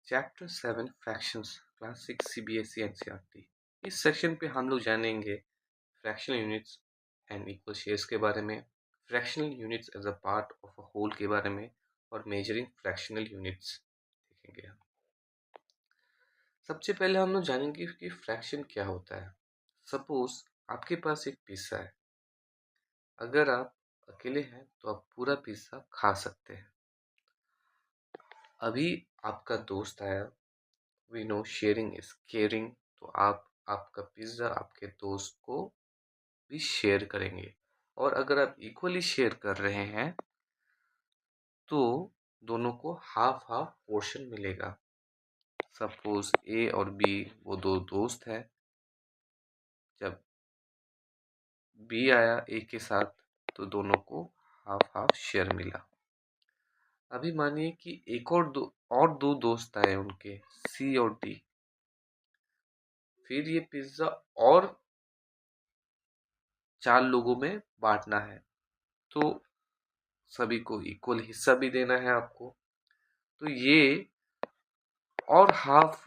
Chapter 7 fractions classic CBSE NCERT. इस section पे हम लोग जानेंगे fractional units and equal shares के बारे में, fractional units as a part of a whole के बारे में और मेजरिंग फ्रैक्शनल यूनिट्स देखेंगे हम। सबसे पहले हम लोग जानेंगे कि फ्रैक्शन क्या होता है। सपोज आपके पास एक पिज्ज़ा है। अगर आप अकेले हैं तो आप पूरा पिज्ज़ा खा सकते हैं। अभी आपका दोस्त आया, we know sharing is caring, तो आप आपका पिज्ज़ा आपके दोस्त को भी शेयर करेंगे। और अगर आप इक्वली शेयर कर रहे हैं तो दोनों को हाफ हाफ पोर्शन मिलेगा। सपोज ए और बी वो दो दोस्त हैं। जब बी आया ए के साथ तो दोनों को हाफ हाफ शेयर मिला। अभी मानिए कि एक और दो दोस्त आए उनके, सी और डी। फिर ये पिज्ज़ा और 4 लोगों में बांटना है, तो सभी को इक्वल हिस्सा भी देना है आपको। तो ये और हाफ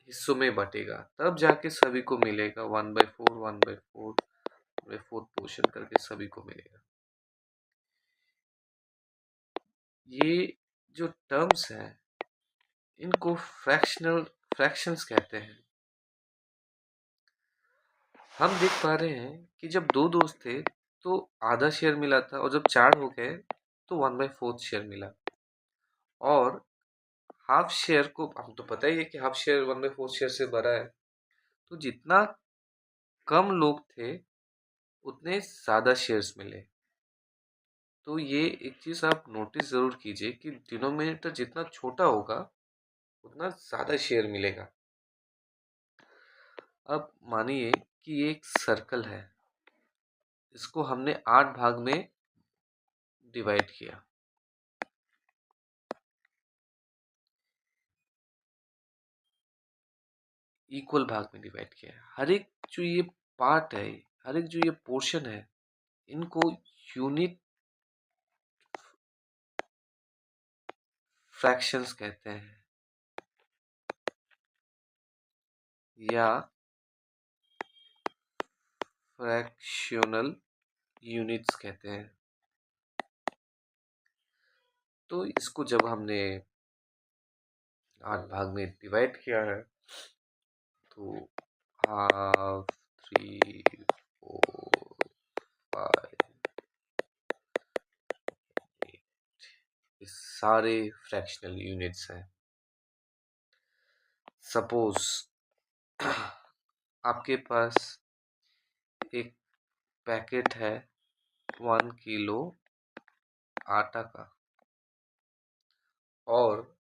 हिस्सों में बटेगा, तब जाके सभी को मिलेगा 1/4 1/4 1/4 पोर्शन करके सभी को मिलेगा। ये जो टर्म्स हैं इनको फ्रैक्शंस कहते हैं। हम देख पा रहे हैं कि जब दो दोस्त थे तो आधा शेयर मिला था, और जब 4 हो गए तो 1/4 शेयर मिला। और हाफ शेयर को हम तो पता ही है कि हाफ शेयर 1/4 शेयर से बड़ा है। तो जितना कम लोग थे उतने ज़्यादा शेयर्स मिले। तो ये एक चीज़ आप नोटिस ज़रूर कीजिए कि डिनोमिनेटर जितना छोटा होगा उतना ज़्यादा शेयर मिलेगा। अब मानिए कि ये एक सर्कल है, इसको हमने 8 भाग में डिवाइड किया। इक्वल भाग में डिवाइड किया है। हर एक जो ये पार्ट है, हर एक जो ये पोर्शन है, इनको यूनिट फ्रैक्शंस कहते हैं या फ्रैक्शनल यूनिट्स कहते हैं। तो इसको जब हमने 8 भाग में डिवाइड किया है तो हाफ 3 4 5 8 ये सारे फ्रैक्शनल यूनिट्स हैं। सपोज आपके पास एक पैकेट है 1 किलो आटा का, और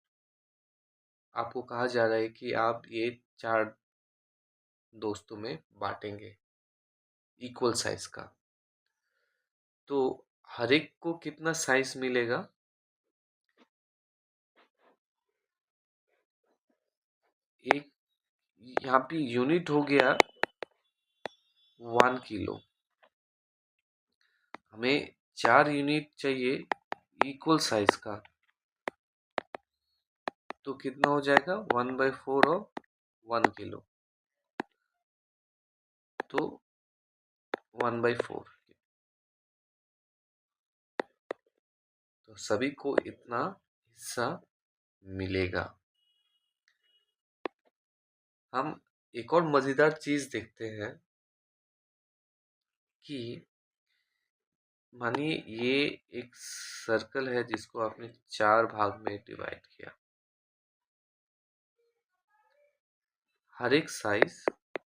आपको कहा जा रहा है कि आप ये 4 दोस्तों में बांटेंगे इक्वल साइज का। तो हर एक को कितना साइज मिलेगा? एक यहाँ पे यूनिट हो गया 1 किलो। हमें 4 यूनिट चाहिए इक्वल साइज का, तो कितना हो जाएगा 1/4 ऑफ 1 किलो, तो 1/4। तो सभी को इतना हिस्सा मिलेगा। हम एक और मजेदार चीज देखते हैं कि मानिए ये एक सर्कल है जिसको आपने 4 भाग में डिवाइड किया। हर एक साइज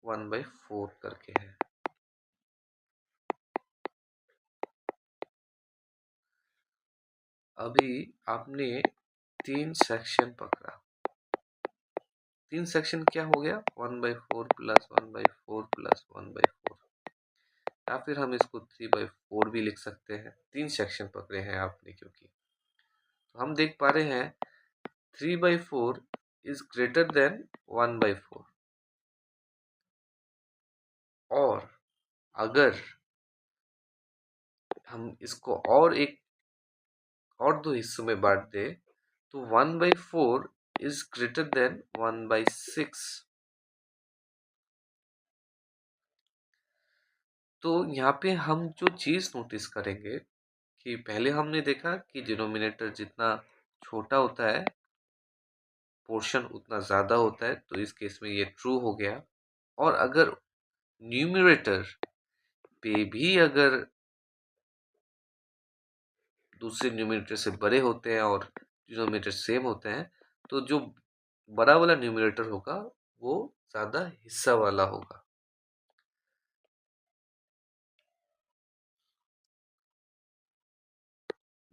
1/4 करके है। अभी आपने 3 सेक्शन पकड़ा। 3 सेक्शन क्या हो गया? 1/4 प्लस 1/4 प्लस 1/4, या फिर हम इसको 3/4 भी लिख सकते हैं। 3 सेक्शन पकड़े हैं आपने, क्योंकि तो हम देख पा रहे हैं 3/4 इज ग्रेटर देन 1/4। और अगर हम इसको और 2 हिस्सों में बांट दे तो 1/4 is greater than 1/6। तो यहाँ पे हम जो चीज़ नोटिस करेंगे कि पहले हमने देखा कि डिनोमिनेटर जितना छोटा होता है पोर्शन उतना ज़्यादा होता है, तो इस केस में ये ट्रू हो गया। और अगर न्यूमरेटर पे भी अगर दूसरे न्यूमरेटर से बड़े होते हैं और डिनोमिनेटर सेम होते हैं, तो जो बड़ा वाला न्यूमरेटर होगा वो ज़्यादा हिस्सा वाला होगा।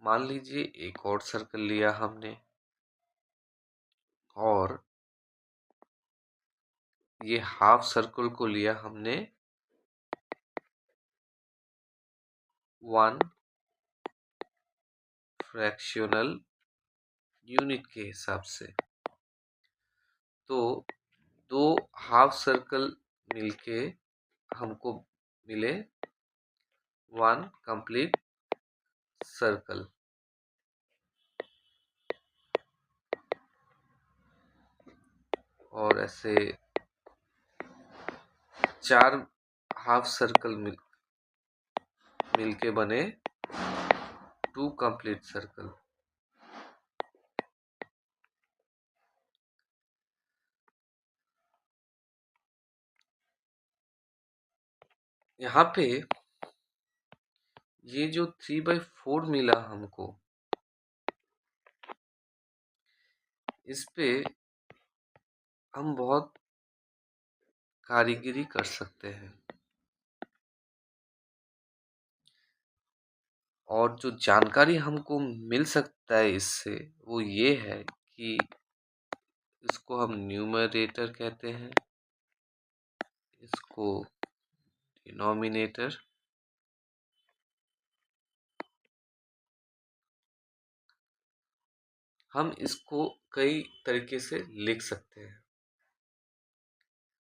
मान लीजिए एक और सर्कल लिया हमने और ये हाफ सर्कल को लिया हमने 1 फ्रैक्शनल यूनिट के हिसाब से। तो दो हाफ सर्कल मिलके हमको मिले 1 कंप्लीट सर्कल। और ऐसे 4 हाफ सर्कल मिलके बने 2 कंप्लीट सर्कल। यहाँ पे ये जो 3/4 मिला हमको, इस पे हम बहुत कारीगरी कर सकते हैं। और जो जानकारी हमको मिल सकता है इससे वो ये है कि इसको हम न्यूमरेटर कहते हैं, इसको डिनोमिनेटर, हम इसको कई तरीके से लिख सकते हैं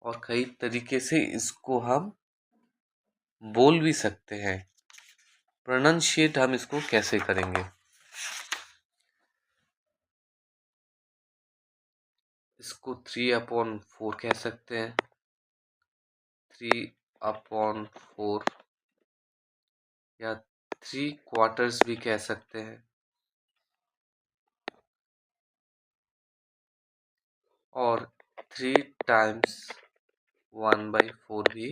और कई तरीके से इसको हम बोल भी सकते हैं। प्रोनाउंशिएट हम इसको कैसे करेंगे? इसको 3/4 कह सकते हैं, 3/4 या 3/4 भी कह सकते हैं, और 3 टाइम्स 1/4 भी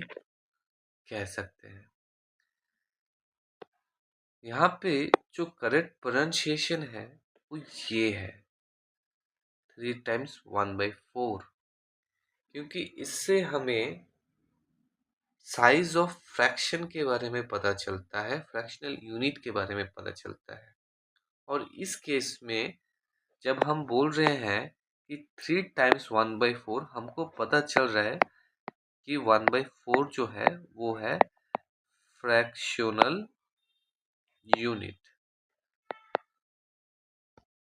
कह सकते हैं। यहाँ पे जो करेक्ट प्रोनाउंसिएशन है वो ये है 3 टाइम्स 1/4, क्योंकि इससे हमें साइज ऑफ फ्रैक्शन के बारे में पता चलता है, फ्रैक्शनल यूनिट के बारे में पता चलता है। और इस केस में जब हम बोल रहे हैं कि 3 टाइम्स 1/4, हमको पता चल रहा है कि 1/4 जो है वो है फ्रैक्शनल यूनिट।